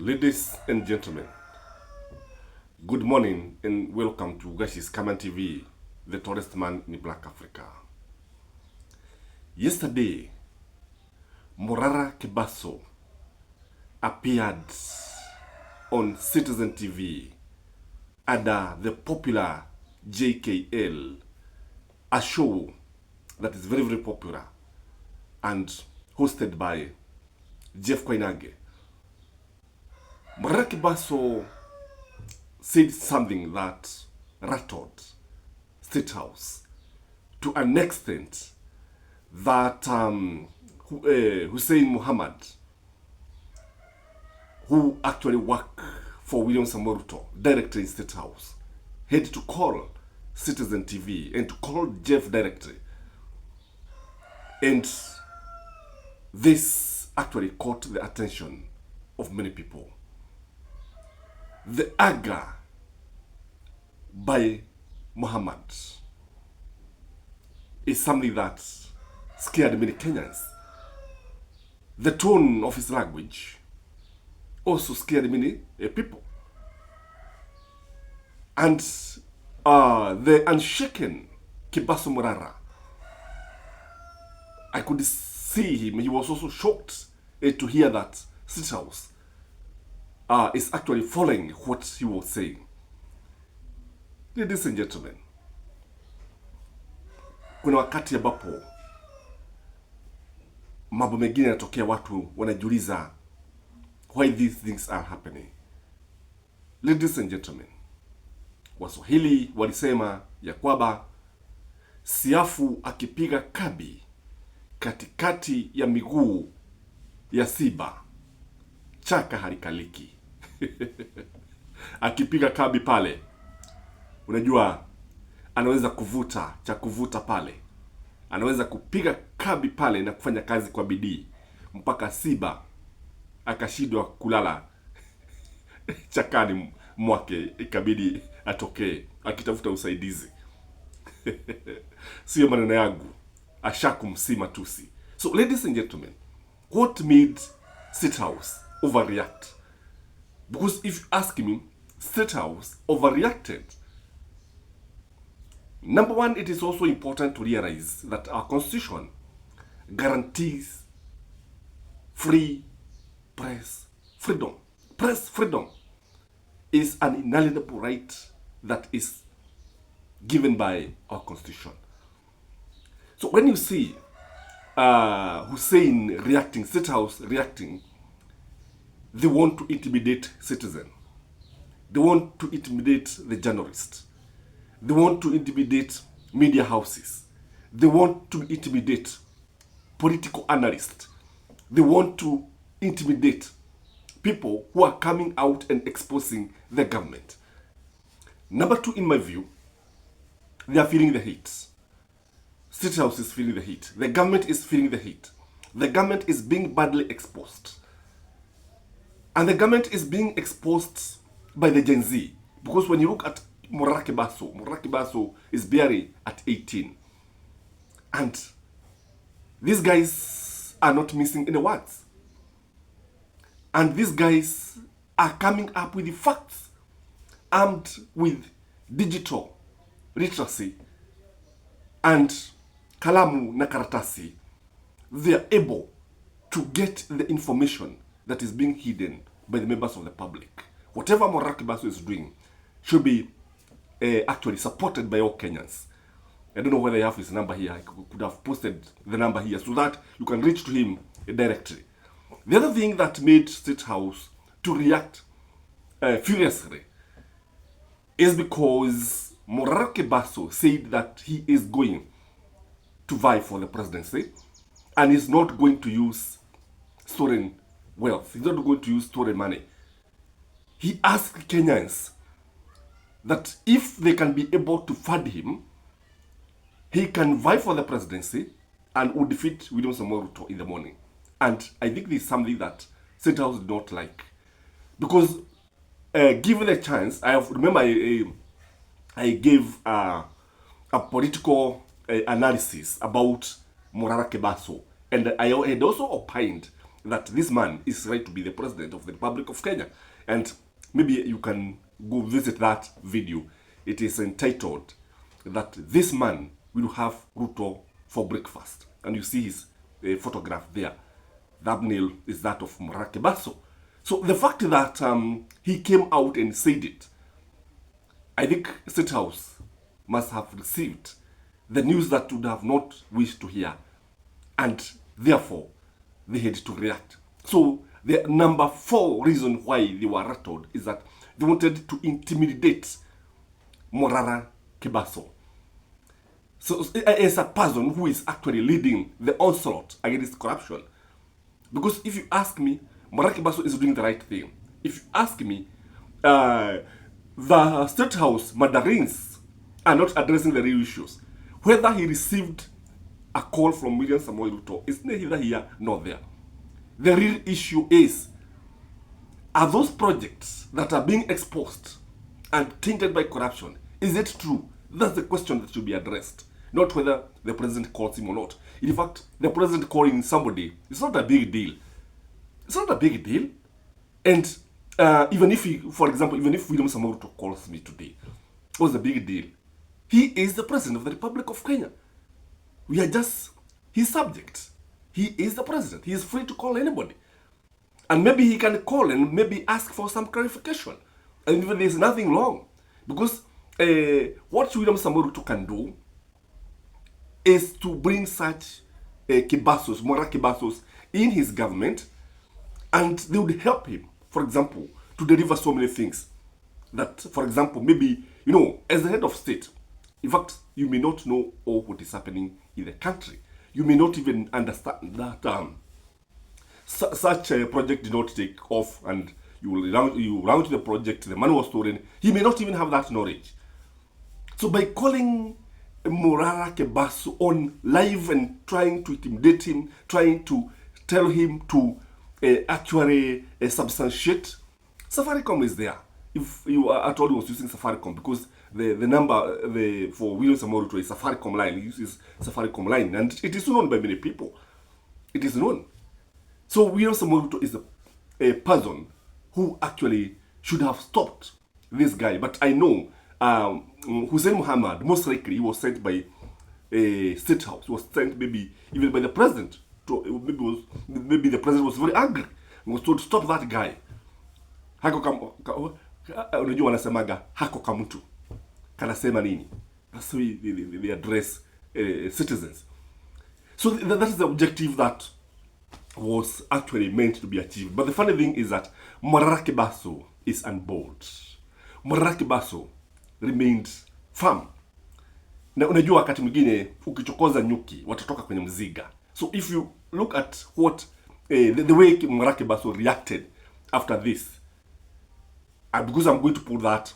Ladies and gentlemen, good morning and welcome to Gashi's Kaman TV, the tallest man in Black Africa. Yesterday, Morara appeared on Citizen TV under the popular JKL, a show that is very, very popular and hosted by Jeff Koinange. Morara said something that rattled State House to an extent that Hussein Muhammad, who actually worked for William Samoei Ruto, directly in State House, had to call Citizen TV and to call Jeff directly. And this actually caught the attention of many people. The anger by Muhammad is something that scared many Kenyans. The tone of his language also scared many people. And the unshaken Kibaso Morara, I could see him. He was also shocked to hear that State House is actually following what he was saying. Ladies and gentlemen, kuna wakati ambapo mambo mengine yanatokea, watu wanajiuliza why these things are happening. Ladies and gentlemen, Waswahili walisema ya kwamba siafu akipiga kabi katikati ya miguu ya simba, chaka halikaliki. Akipiga kabi pale, unajua anaweza kuvuta cha kuvuta pale, anaweza kupiga kabi pale na kufanya kazi kwa bidii mpaka simba akashindwa kulala chakani mwake, ikabidi atokee akitafuta usaidizi. Sio maneno yangu, ashakumsima tusi. So ladies and gentlemen, what made State House overreact? Because if you ask me, State House overreacted. Number one, it is also important to realize that our constitution guarantees free press freedom. Press freedom is an inalienable right that is given by our constitution. So when you see Hussein reacting, State House reacting, they want to intimidate citizen. They want to intimidate the journalist. They want to intimidate media houses. They want to intimidate political analysts. They want to intimidate people who are coming out and exposing the government. Number two, in my view, they are feeling the heat. State House is feeling the heat. The government is feeling the heat. The government is being badly exposed. And the government is being exposed by the Gen Z. Because when you look at Morara Kibaso is barely at 18. And these guys are not missing any words. And these guys are coming up with the facts, armed with digital literacy and kalamu na karatasi. They are able to get the information that is being hidden by the members of the public. Whatever Morara Kibaso is doing should be actually supported by all Kenyans. I don't know whether I have his number here. I could have posted the number here so that you can reach to him directly. The other thing that made State House to react furiously is because Morara Kibaso said that he is going to vie for the presidency and is not going to use stolen wealth. He's not going to use stolen money. He asked Kenyans that if they can be able to fund him, he can vie for the presidency and would defeat William Samoei Ruto in the morning. And I think this is something that State House did not like. Because given the chance, remember I gave a political analysis about Morara Kibaso. And I had also opined that this man is right to be the president of the Republic of Kenya. And maybe you can go visit that video. It is entitled that this man will have Ruto for breakfast. And you see his photograph there. The thumbnail is that of Morara Kebaso. So the fact that he came out and said it, I think State House must have received the news that would have not wished to hear, and therefore they had to react. So the number 4 reason why they were rattled is that they wanted to intimidate Morara Kebaso. So as a person who is actually leading the onslaught against corruption. Because if you ask me, Morara Kebaso is doing the right thing. If you ask me, the State House mandarins are not addressing the real issues. Whether he received a call from William Samoei Ruto is neither here nor there. The real issue is, are those projects that are being exposed and tainted by corruption, is it true? That's the question that should be addressed. Not whether the president calls him or not. In fact, the president calling somebody, it's not a big deal. It's not a big deal. And even if he, for example, even if William Samoei Ruto calls me today, what's the big deal? He is the president of the Republic of Kenya. We are just his subjects. He is the president. He is free to call anybody. And maybe he can call and maybe ask for some clarification. And even there's nothing wrong. Because what William Samoei Ruto can do is to bring such Kebasos, Morara Kebasos, in his government, and they would help him, for example, to deliver so many things. That, for example, maybe, you know, as the head of state, in fact, you may not know all what is happening in the country. You may not even understand that such a project did not take off, and you launch the project, the money was stolen. He may not even have that knowledge. So by calling Morara Kebaso on live and trying to intimidate him, trying to tell him to actually substantiate, Safaricom is there. If you at all was using Safaricom, because the number for William Samoei Ruto is Safaricom line. He uses Safaricom line, and it is known by many people. It is known. So William Samoei Ruto is a person who actually should have stopped this guy. But I know Hussein Muhammad, most likely he was sent by a State House. He was sent maybe even by the president. Maybe the president was very angry. He was told to stop that guy. Unajua wanasemaga hako kamutu kanasema nini. That's the way they address citizens. So that is the objective that was actually meant to be achieved. But the funny thing is that Morara Kebaso is unbold. Morara Kebaso remained firm. Na unajua wakati mwingine ukichokoza nyuki watatoka kwenye mziga. So if you look at what the way Morara Kebaso reacted after this, because I'm going to put that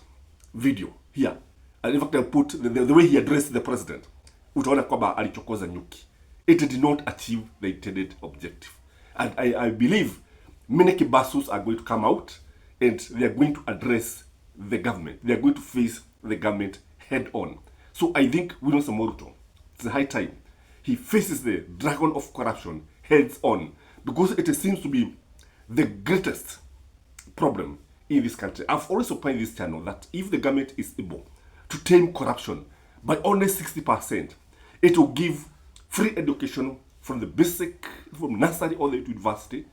video here, and in fact I'll put the way he addressed the president, utaona kwamba alichokoza nyuki. It did not achieve the intended objective. And I believe many Kebasos are going to come out and they are going to address the government. They are going to face the government head on. So I think William Samoei Ruto, it's a high time he faces the dragon of corruption heads on, because it seems to be the greatest problem in this country. I've always opined this channel that if the government is able to tame corruption by only 60%, it will give free education from the basic, from nursery all the way to university.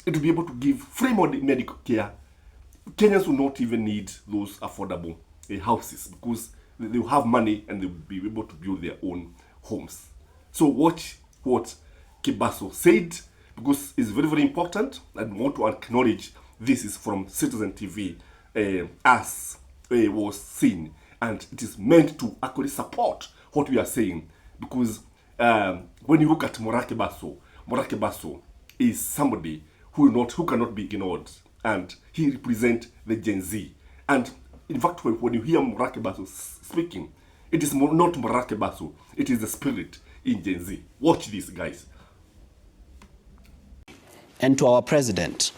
It will be able to give free medical care. Kenyans will not even need those affordable houses, because they will have money and they will be able to build their own homes. So watch what Kebaso said, because it's very, very important. I want to acknowledge this is from Citizen TV, as was seen, and it is meant to actually support what we are saying, because when you look at Morara Kebaso is somebody who cannot be ignored, and he represents the Gen Z. And in fact, when you hear Morara Kebaso speaking, it is not Morara Kebaso, it is the spirit in Gen Z. Watch this, guys. And to our president,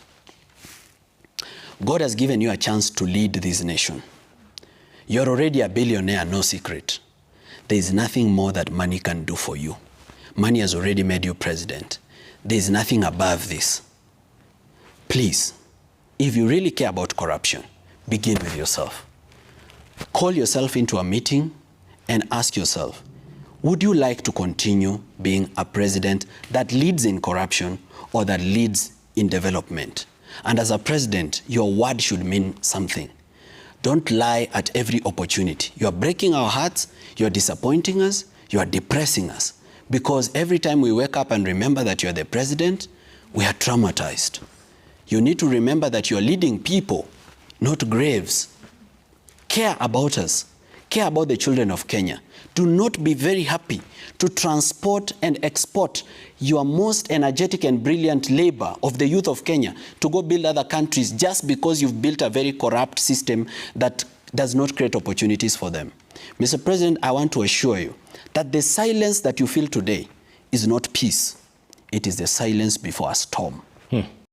God has given you a chance to lead this nation. You're already a billionaire, no secret. There is nothing more that money can do for you. Money has already made you president. There is nothing above this. Please, if you really care about corruption, begin with yourself. Call yourself into a meeting and ask yourself, would you like to continue being a president that leads in corruption or that leads in development? And as a president, your word should mean something. Don't lie at every opportunity. You are breaking our hearts, you are disappointing us, you are depressing us. Because every time we wake up and remember that you are the president, we are traumatized. You need to remember that you are leading people, not graves. Care about us. Care about the children of Kenya. Do not be very happy to transport and export your most energetic and brilliant labor of the youth of Kenya to go build other countries just because you've built a very corrupt system that does not create opportunities for them. Mr. President, I want to assure you that the silence that you feel today is not peace. It is the silence before a storm.